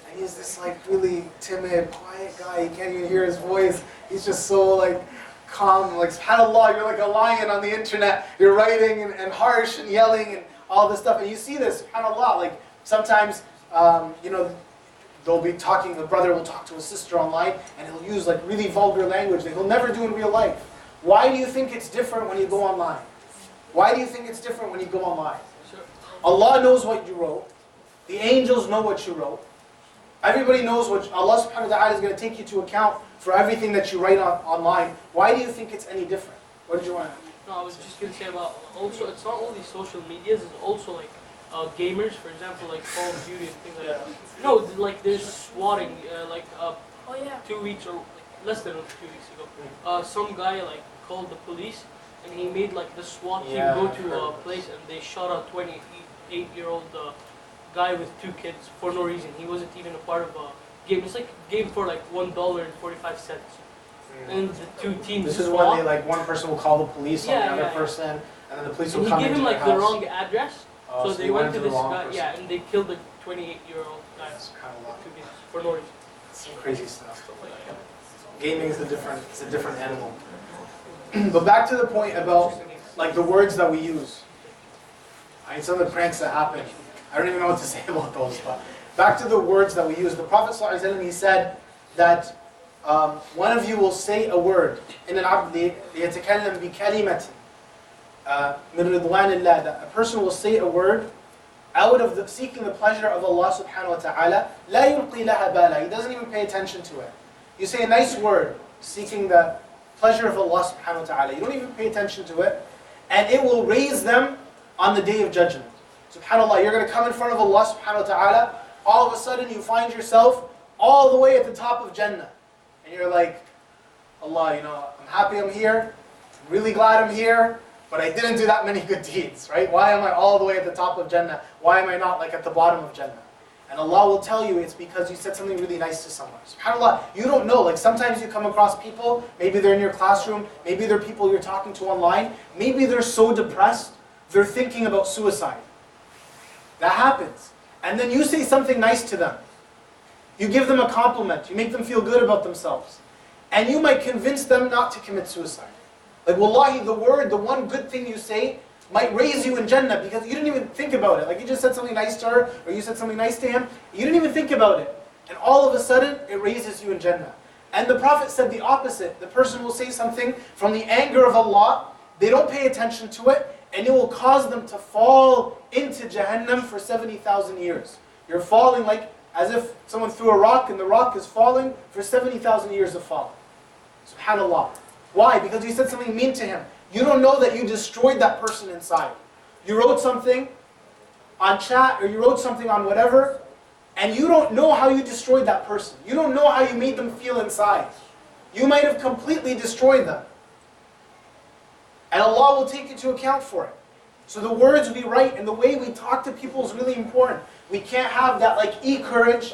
and he's this really timid, quiet guy. You can't even hear his voice. He's just so calm. SubhanAllah, you're like a lion on the internet. You're writing and harsh and yelling and all this stuff, and you see this, SubhanAllah, sometimes, they'll be talking, the brother will talk to his sister online, and he'll use really vulgar language that he'll never do in real life. Why do you think it's different when you go online? Why do you think it's different when you go online? Allah knows what you wrote. The angels know what you wrote. Everybody knows what Allah subhanahu wa ta'ala is going to take you to account for everything that you write online. Why do you think it's any different? What did you want to add? No, I was just going to say about also, it's not only social medias, it's also gamers, for example, Call of Duty and things like that. No, there's swatting, Oh yeah. 2 weeks or less than 2 weeks ago. Some guy called the police, and he made the SWAT team go to a place, and they shot a 28-year-old guy with 2 kids for no reason. He wasn't even a part of a game. It's a game for $1.45. And the 2 teams. This is fought. when one person will call the police on the other person, and then the police will come into he gave him their the house. wrong address. Oh, so they went to the this wrong guy, person. and they killed the 28-year-old guy. That's kind of lucky. For no reason. Some crazy stuff. Gaming is a different animal. But back to the point about the words that we use. Some of the pranks that happen. I don't even know what to say about those. But back to the words that we use. The Prophet ﷺ, he said that one of you will say a word in an abd يتكلم بكلمة من رضوان الله, that a person will say a word out of seeking the pleasure of Allah subhanahu wa ta'ala. لا يلقي لها بالا. He doesn't even pay attention to it. You say a nice word seeking the pleasure of Allah subhanahu wa ta'ala. You don't even pay attention to it, and it will raise them on the day of judgment. SubhanAllah, you're going to come in front of Allah subhanahu wa ta'ala, all of a sudden you find yourself all the way at the top of Jannah. And you're like, Allah, I'm happy I'm here, I'm really glad I'm here, but I didn't do that many good deeds, right? Why am I all the way at the top of Jannah? Why am I not like at the bottom of Jannah? And Allah will tell you it's because you said something really nice to someone. SubhanAllah, you don't know. Like sometimes you come across people, maybe they're in your classroom, maybe they're people you're talking to online, maybe they're so depressed, they're thinking about suicide. That happens. And then you say something nice to them. You give them a compliment. You make them feel good about themselves. And you might convince them not to commit suicide. Like wallahi, the one good thing you say might raise you in Jannah because you didn't even think about it. Like you just said something nice to her, or you said something nice to him, you didn't even think about it. And all of a sudden, it raises you in Jannah. And the Prophet said the opposite. The person will say something from the anger of Allah, they don't pay attention to it, and it will cause them to fall into Jahannam for 70,000 years. You're falling like as if someone threw a rock and the rock is falling for 70,000 years of falling. SubhanAllah. Why? Because you said something mean to him. You don't know that you destroyed that person inside. You wrote something on chat or you wrote something on whatever, and you don't know how you destroyed that person. You don't know how you made them feel inside. You might have completely destroyed them. And Allah will take into account for it. So the words we write and the way we talk to people is really important. We can't have that like e-courage.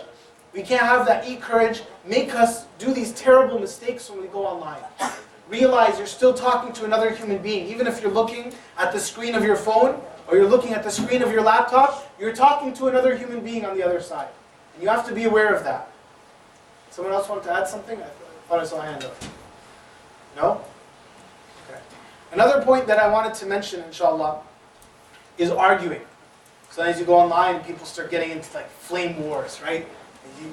We can't have that e-courage make us do these terrible mistakes when we go online. Realize you're still talking to another human being. Even if you're looking at the screen of your phone or you're looking at the screen of your laptop, you're talking to another human being on the other side. And you have to be aware of that. Someone else wanted to add something? I thought I saw a hand up. No? Okay. Another point that I wanted to mention, inshallah, is arguing. So as you go online, people start getting into like flame wars, right?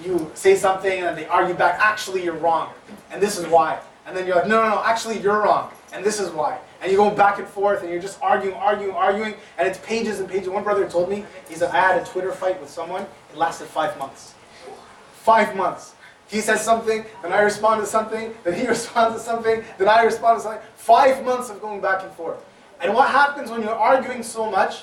You say something and they argue back, actually you're wrong, and this is why. And then you're like, no, actually you're wrong, and this is why. And you go back and forth, and you're just arguing, and it's pages and pages. One brother told me, he said, I had a Twitter fight with someone, it lasted 5 months. 5 months. He says something, then I respond to something, then he responds to something, then I respond to something. 5 months of going back and forth. And what happens when you're arguing so much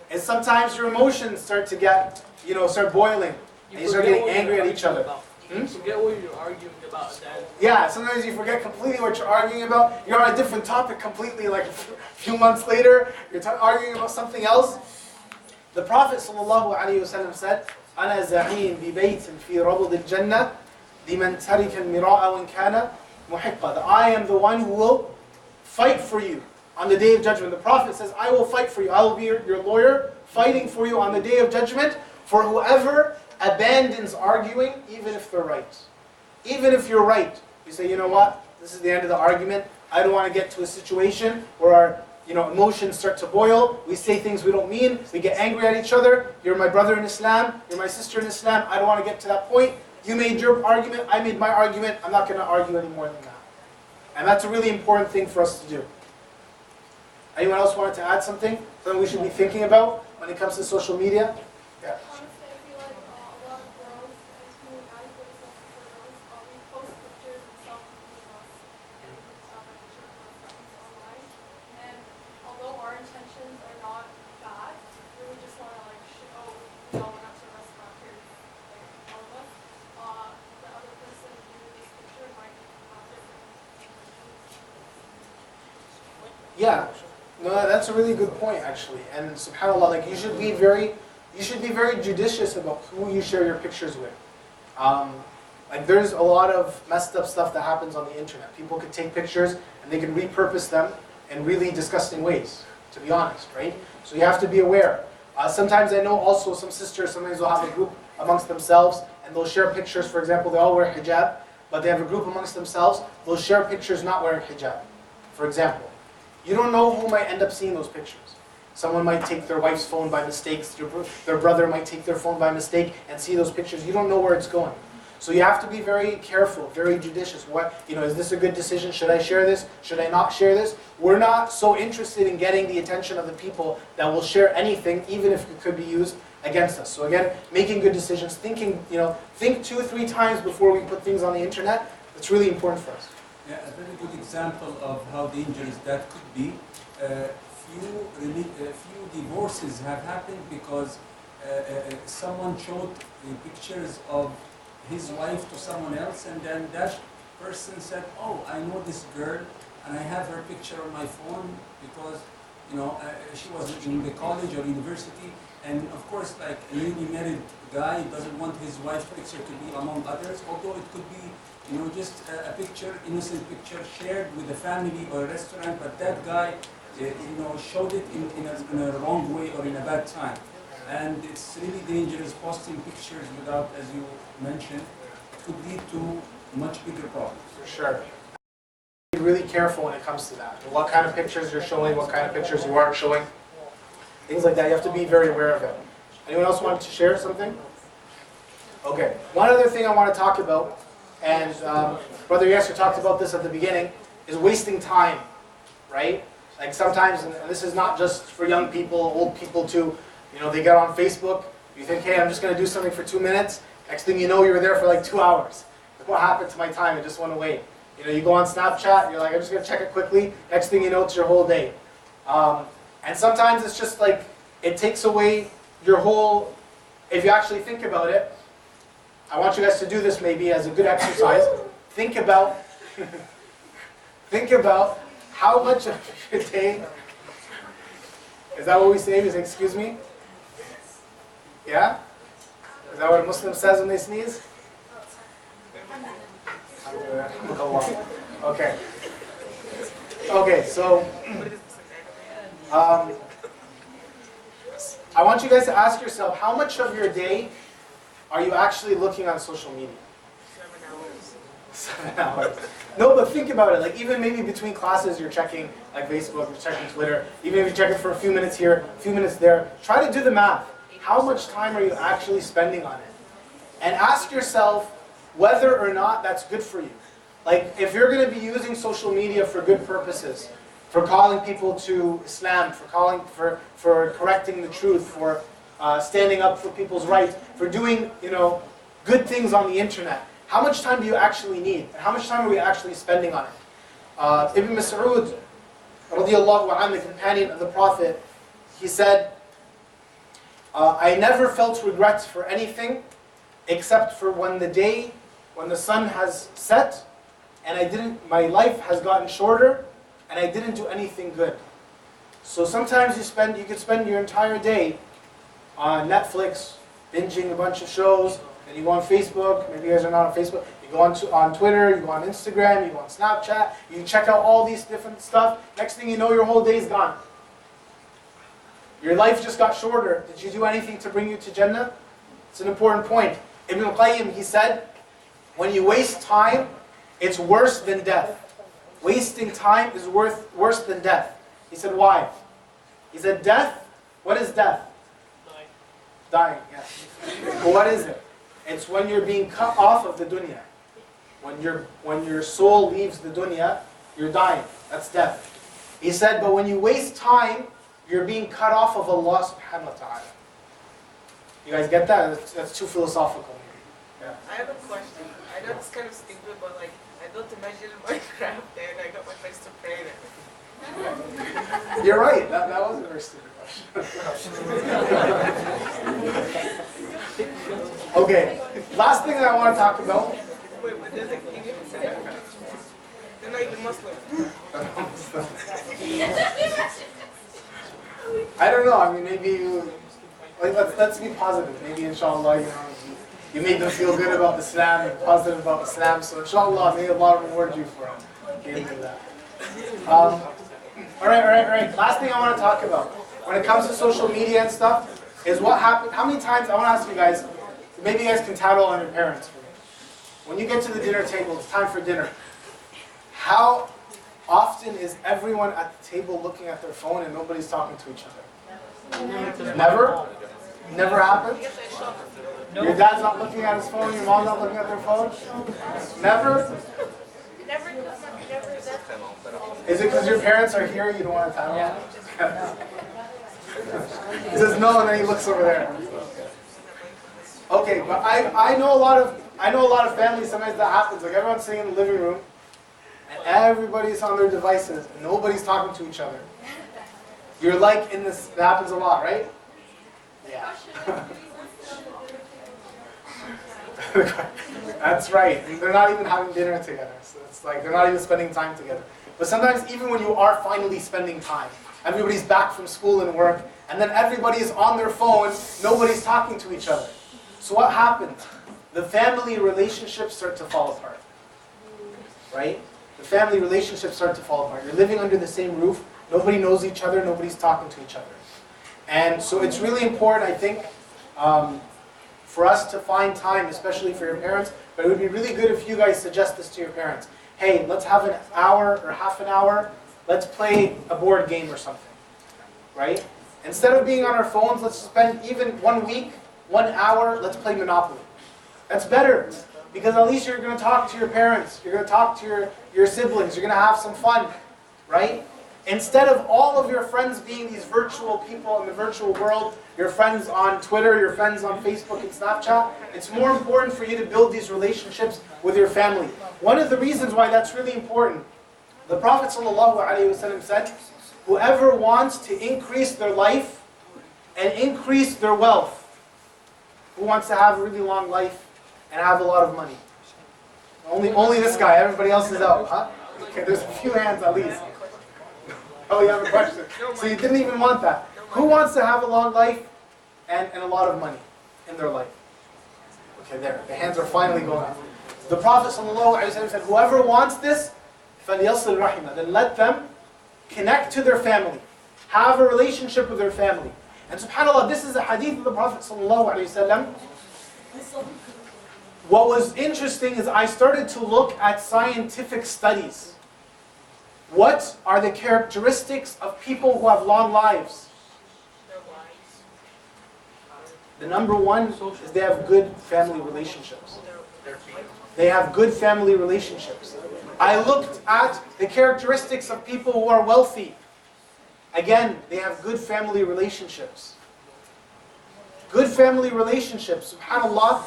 is sometimes your emotions start to get, start boiling. And you start getting angry at each other. You forget what you're arguing about then. Yeah, sometimes you forget completely what you're arguing about. You're on a different topic completely, like a few months later, you're arguing about something else. The Prophet ﷺ said, أَنَا زَعِيمٌ بِبَيْتٍ فِي رَبُضِ الْجَنَّةِ لِمَنْ تَرِكَ الْمِرَاءَ وَإِنْ كَانَ مُحِقًّا. That I am the one who will fight for you on the Day of Judgment. The Prophet says, I will fight for you. I will be your lawyer, fighting for you on the Day of Judgment for whoever abandons arguing, even if they're right. Even if you're right. You say, you know what? This is the end of the argument. I don't want to get to a situation where our emotions start to boil. We say things we don't mean. We get angry at each other. You're my brother in Islam. You're my sister in Islam. I don't want to get to that point. You made your argument. I made my argument. I'm not going to argue any more than that. And that's a really important thing for us to do. Anyone else wanted to add something? Something we should be thinking about when it comes to social media? Yeah. Yeah, no, that's a really good point actually. And subhanAllah, like you should be very judicious about who you share your pictures with. Like there's a lot of messed up stuff that happens on the internet. People can take pictures and they can repurpose them in really disgusting ways, to be honest, right? So you have to be aware. Sometimes I know also some sisters, sometimes they'll have a group amongst themselves and they'll share pictures. For example, they all wear hijab, but they have a group amongst themselves. They'll share pictures not wearing hijab, for example. You don't know who might end up seeing those pictures. Someone might take their wife's phone by mistake, their brother might take their phone by mistake and see those pictures. You don't know where it's going. So you have to be very careful, very judicious. Is this a good decision? Should I share this? Should I not share this? We're not so interested in getting the attention of the people that will share anything, even if it could be used against us. So again, making good decisions, think 2-3 times before we put things on the internet. It's really important for us. Yeah, a very good example of how dangerous that could be. few divorces have happened because someone showed pictures of his wife to someone else, and then that person said, "Oh, I know this girl, and I have her picture on my phone because, you know, she was in the college or university." And of course, like a newly married guy doesn't want his wife's picture to be among others, although it could be, you know, just a picture, innocent picture shared with a family or a restaurant, but that guy, you know, showed it in a wrong way or in a bad time. And it's really dangerous posting pictures without, as you mentioned, could lead to much bigger problems. For sure. Be really careful when it comes to that. What kind of pictures you're showing, what kind of pictures you aren't showing. Things like that, you have to be very aware of it. Anyone else want to share something? Okay. One other thing I want to talk about, and Brother Yasser talked about this at the beginning, is wasting time, right? Like sometimes, and this is not just for young people, old people too, you know, they get on Facebook, you think, hey, I'm just going to do something for 2 minutes, next thing you know, you're there for like 2 hours. Like, what happened to my time? It just went away. You know, you go on Snapchat, you're like, I'm just going to check it quickly, next thing you know, it's your whole day. And sometimes it's just like, it takes away your whole, if you actually think about it, I want you guys to do this maybe as a good exercise. Think about, think about how much of your day, is that what we say? We say, excuse me? Yeah? Is that what a Muslim says when they sneeze? Okay. Okay, so I want you guys to ask yourself, how much of your day are you actually looking on social media? 7 hours. No, but think about it. Like even maybe between classes, you're checking like Facebook, you're checking Twitter. Even if you check it for a few minutes here, a few minutes there, try to do the math. How much time are you actually spending on it? And ask yourself whether or not that's good for you. Like if you're going to be using social media for good purposes, for calling people to Islam, for correcting the truth, for standing up for people's rights, for doing, you know, good things on the internet. How much time do you actually need? And how much time are we actually spending on it? Ibn Mas'ud, radiallahu anhu, the companion of the Prophet, he said, I never felt regret for anything except for when the sun has set, and my life has gotten shorter, and I didn't do anything good. So sometimes you could spend your entire day on Netflix, binging a bunch of shows, and you go on Facebook, maybe you guys are not on Facebook, you go on Twitter, you go on Instagram, you go on Snapchat, you check out all these different stuff, next thing you know, your whole day's gone. Your life just got shorter. Did you do anything to bring you to Jannah? It's an important point. Ibn al-Qayyim, he said, when you waste time, it's worse than death. Wasting time is worse than death. He said, why? He said, death, what is death? Dying, yes. But what is it? It's when you're being cut off of the dunya. When your soul leaves the dunya, you're dying. That's death. He said, but when you waste time, you're being cut off of Allah subhanahu wa ta'ala. You guys get that? That's too philosophical. Yeah. I have a question. I know it's kind of stupid, but like, I built a masjid in Minecraft and I got my friends to pray there. You're right. That was a very stupid question. Okay. Last thing that I want to talk about. Wait, but there's like, can you even say that? They're not even Muslim. I don't know. I mean, maybe you. Like, let's be positive. Maybe, inshallah, you know, you made them feel good about Islam and positive about Islam. So, inshallah, may Allah reward you for getting to that. All right. Last thing I want to talk about when it comes to social media and stuff is what happened. How many times, I want to ask you guys, maybe you guys can tattle on your parents for me. When you get to the dinner table, it's time for dinner. How often is everyone at the table looking at their phone and nobody's talking to each other? Never? Never happened? Your dad's not looking at his phone, your mom's not looking at their phone? Never? Never. Is it because your parents are here you don't want to tattle? Yeah. He says no and then he looks over there. Okay, but I know a lot of families sometimes that happens. Like everyone's sitting in the living room and everybody's on their devices and nobody's talking to each other. You're like in this, it happens a lot, right? Yeah. That's right. And they're not even having dinner together. So it's like they're not even spending time together. But sometimes even when you are finally spending time, everybody's back from school and work, and then everybody's on their phone, nobody's talking to each other. So what happens? The family relationships start to fall apart. Right? The family relationships start to fall apart. You're living under the same roof, nobody knows each other, nobody's talking to each other. And so it's really important, I think, for us to find time, especially for your parents, but it would be really good if you guys suggest this to your parents. Hey, let's have an hour or half an hour, let's play a board game or something, right? Instead of being on our phones, let's spend even 1 week, 1 hour, let's play Monopoly. That's better, because at least you're going to talk to your parents, you're going to talk to your siblings, you're going to have some fun, right? Instead of all of your friends being these virtual people in the virtual world, your friends on Twitter, your friends on Facebook and Snapchat, it's more important for you to build these relationships with your family. One of the reasons why that's really important, the Prophet ﷺ said, whoever wants to increase their life and increase their wealth, who wants to have a really long life and have a lot of money? Only this guy, everybody else is out, huh? Okay, there's a few hands at least. Oh, you have a question. So you didn't even want that. Who wants to have a long life and a lot of money in their life? Okay, there. The hands are finally going up. The Prophet ﷺ said, whoever wants this, فَلْيَصِلْ رَحِمَهُ, then let them connect to their family. Have a relationship with their family. And subhanAllah, this is a hadith of the Prophet ﷺ. What was interesting is I started to look at scientific studies. What are the characteristics of people who have long lives? The number one is they have good family relationships. They have good family relationships. I looked at the characteristics of people who are wealthy. Again, they have good family relationships. Good family relationships, subhanAllah.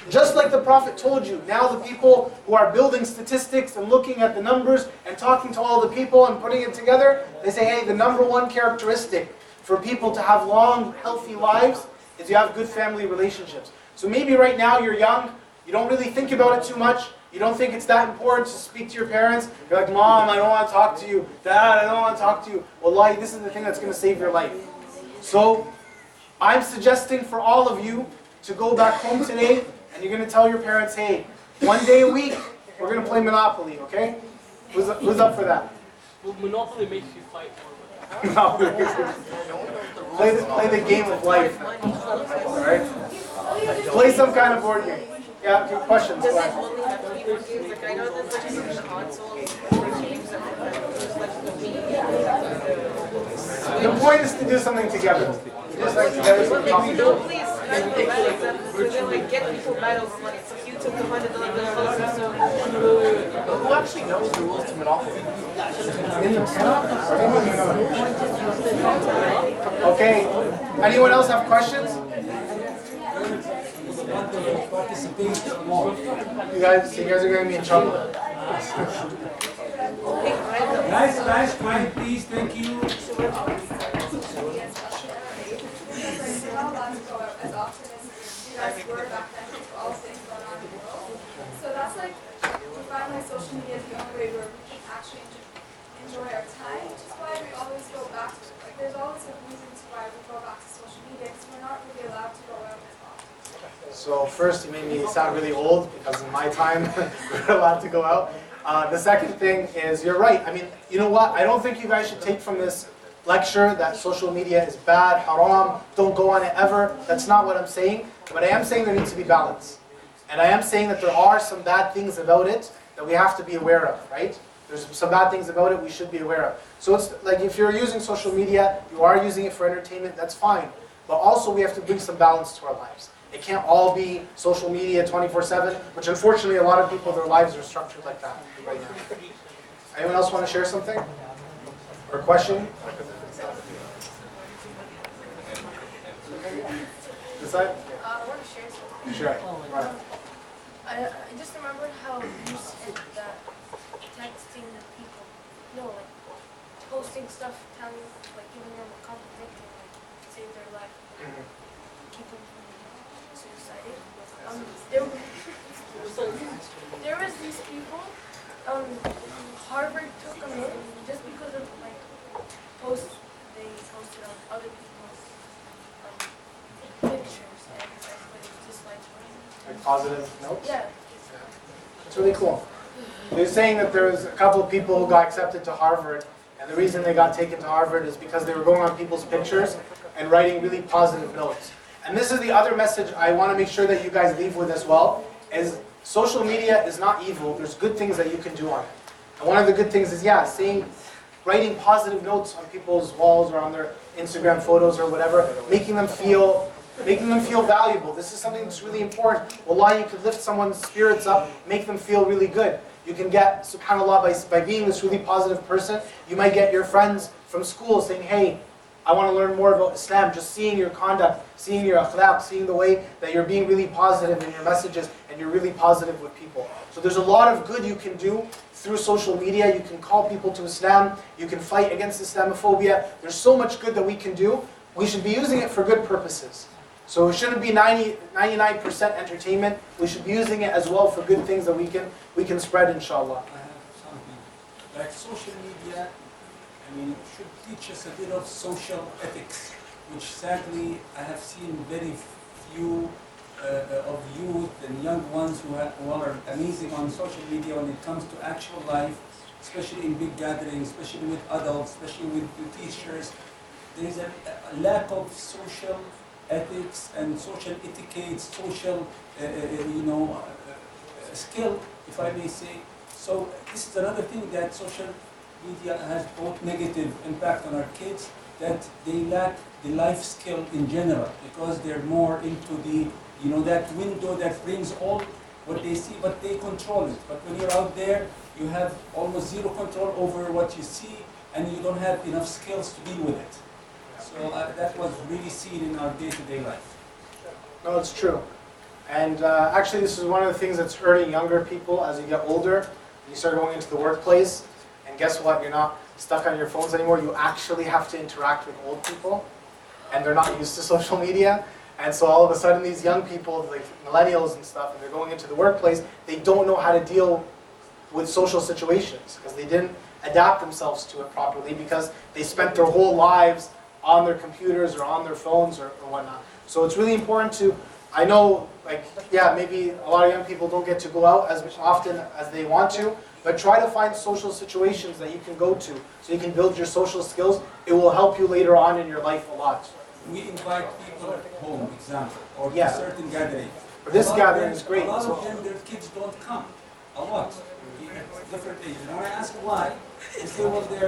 Just like the Prophet told you, now the people who are building statistics and looking at the numbers and talking to all the people and putting it together, they say, hey, the number one characteristic for people to have long, healthy lives is you have good family relationships. So maybe right now you're young, you don't really think about it too much, you don't think it's that important to speak to your parents. You're like, Mom, I don't want to talk to you. Dad, I don't want to talk to you. Wallahi, this is the thing that's going to save your life. So I'm suggesting for all of you to go back home today and you're going to tell your parents, hey, 1 day a week, we're going to play Monopoly, okay? Who's up for that? Well, Monopoly makes you fight more. Play the game of life. Alright? Play some kind of board game. Yeah, okay, questions? Does it only have to be for games? Like I know there's like some consoles for games that there's like the Wii. The point is to do something together. Just like together. What makes you know, please, that's the bad example. So they like get people mad over money. So if you took the $100 bill, Who actually knows the rules to Monopoly? Okay. Anyone else have questions? You guys are getting me in trouble. Guys, quiet please, thank you. How allowed to go out as often as you guys were back then with all the things going on in the world. So that's like, we find like social media is the only way where we can actually enjoy our time, which is why we always go back to it. Like there's always a reason why we go back to social media, because we're not really allowed to go out as often. So first, you made me sound really old because in my time, we were allowed to go out. The second thing is, you're right. I mean, you know what? I don't think you guys should take from this lecture that social media is bad, haram, don't go on it ever. That's not what I'm saying. But I am saying there needs to be balance. And I am saying that there are some bad things about it that we have to be aware of, right? There's some bad things about it we should be aware of. So it's like if you're using social media, you are using it for entertainment, that's fine. But also we have to bring some balance to our lives. It can't all be social media 24/7, which unfortunately a lot of people, their lives are structured like that right now. Anyone else want to share something? Or question? This side? I want to share something. Sure. Right. I just remembered how you said that texting the people, no, like posting stuff, telling, like giving them a life, Mhm. keep them from suiciding. There was these people, Harvard took them in just because of like posts they posted on other people's pictures and everybody disliked them. Like positive notes? Yeah. It's really cool. They're saying that there was a couple of people who got accepted to Harvard, and the reason they got taken to Harvard is because they were going on people's pictures and writing really positive notes. And this is the other message I want to make sure that you guys leave with as well, is social media is not evil. There's good things that you can do on it. And one of the good things is, yeah, writing positive notes on people's walls or on their Instagram photos or whatever, making them feel valuable. This is something that's really important. Wallahi, you could lift someone's spirits up, make them feel really good. You can get, subhanAllah, by being this really positive person, you might get your friends from school saying, hey, I want to learn more about Islam. Just seeing your conduct, seeing your akhlaq, seeing the way that you're being really positive in your messages and you're really positive with people. So there's a lot of good you can do through social media. You can call people to Islam. You can fight against Islamophobia. There's so much good that we can do. We should be using it for good purposes. So it shouldn't be 99% entertainment. We should be using it as well for good things that we can spread, inshallah. I have something. Like social media, I mean, should teach us a bit of social ethics, which sadly I have seen very few of youth and young ones who are amazing on social media when it comes to actual life, especially in big gatherings, especially with adults, especially with teachers. There is a lack of social ethics and social etiquette, social, skill, if I may say. So this is another thing that social media has both negative impact on our kids, that they lack the life skill in general because they're more into the, that window that brings all what they see, but they control it. But when you're out there, you have almost zero control over what you see, and you don't have enough skills to deal with it. So that was really seen in our day-to-day life. No, it's true. And actually, this is one of the things that's hurting younger people as you get older. You start going into the workplace, and guess what? You're not stuck on your phones anymore. You actually have to interact with old people, and they're not used to social media. And so all of a sudden, these young people, like millennials and stuff, and they're going into the workplace, they don't know how to deal with social situations because they didn't adapt themselves to it properly because they spent their whole lives on their computers or on their phones or whatnot. So it's really important to, I know, maybe a lot of young people don't get to go out as often as they want to, but try to find social situations that you can go to so you can build your social skills. It will help you later on in your life a lot. We invite people at home, example, or to Yeah. certain gathering. But this gathering is great. A lot of them, their kids don't come. A lot. Different ages. And when I ask why, they say, well, they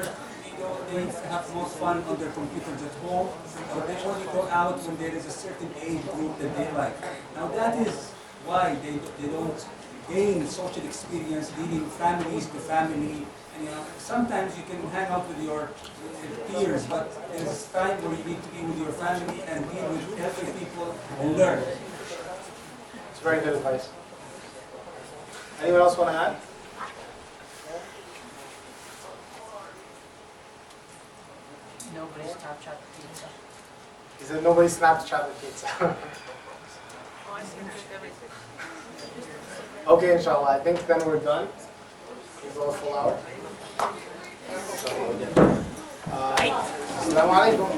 have more fun on their computers at home, or they only go out when there is a certain age group that they like. Now that is why they don't gain social experience, leading families to family. And sometimes you can hang out with your peers, but there's time where you need to be with your family and deal with other people and learn. It's very good advice. Anyone else want to add? Nobody Snapchat pizza. He said nobody Snapchat with pizza. Oh, I see everything. Okay, inshallah. I think then we're done. We'll go a full hour. Assalamu alaikum.